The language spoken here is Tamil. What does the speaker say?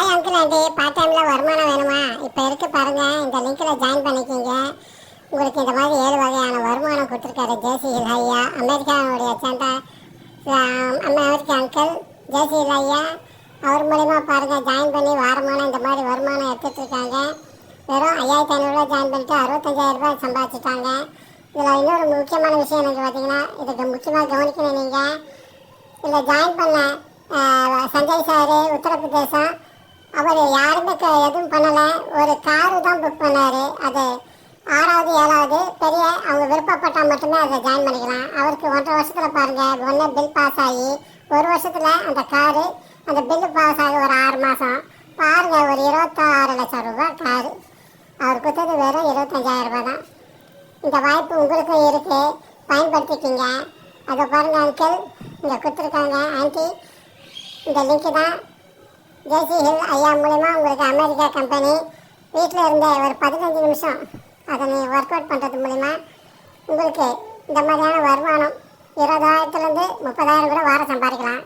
ஹாய் அங்கிள் ஆண்டி, பார்ட் டைமில் வருமானம் வேணுமா? இப்போ இருக்கு பாருங்க, இந்த லிங்க்கில் ஜாயின் பண்ணிக்கிங்க. உங்களுக்கு இந்த மாதிரி 7 வகையான வருமானம் கொடுத்துருக்காரு ஜேசிஹில் ஐயா. அமெரிக்காவுடைய சேர்ந்த அமெரிக்க அங்கிள் ஜேசிஹில் ஐயா. அவர் மூலிமா பாருங்கள் ஜாயின் பண்ணி வாரமான இந்த மாதிரி வருமானம் எடுத்துகிட்ருக்காங்க. வெறும் 5500 ஜாயின் பண்ணிட்டு 65,000 ரூபாய் சம்பாதிச்சிட்டாங்க. இதில் இன்னொரு முக்கியமான விஷயம் எனக்கு பார்த்தீங்கன்னா, இதுக்கு முக்கியமாக கவனிக்கணும். நீங்கள் இதில் ஜாயின் பண்ண சஞ்சய் சார் உத்தரப்பிரதேசம், அவர் யாருமே எதுவும் பண்ணலை, ஒரு காரு தான் புக் பண்ணார். அது 6வது 7வது பெரிய அவங்க விருப்பப்பட்டால் மட்டுமே அதை ஜாயின் பண்ணிக்கலாம். அவருக்கு 1.5 வருஷத்தில் பாருங்கள், ஒன்று பில் பாஸ் ஆகி 1 வருஷத்தில் அந்த காரு அந்த பில்லு பாஸ் ஆகி ஒரு 6 மாதம் பாருங்கள், ஒரு 26 லட்சம் ரூபாய் காரு. அவர் கொடுத்தது வெறும் 25,000 ரூபாய் தான். இந்த வாய்ப்பு உங்களுக்கும் இருக்குது, பயன்படுத்திக்கிங்க. அதை பாருங்கள் அங்கிள், இங்கே கொடுத்துருக்காங்க ஆண்டி. இந்த லிங்க்கு தான் ஜேசிஹில் ஐயா மூலிமா உங்களுக்கு அமெரிக்கா கம்பெனி வீட்டில் இருந்த ஒரு 15 நிமிஷம் அதை நீங்கள் ஒர்க் அவுட் பண்ணுறது மூலிமா உங்களுக்கு இந்த மாதிரியான வருமானம் 20,000லேருந்து 30,000 கூட வாரம் சம்பாதிக்கலாம்.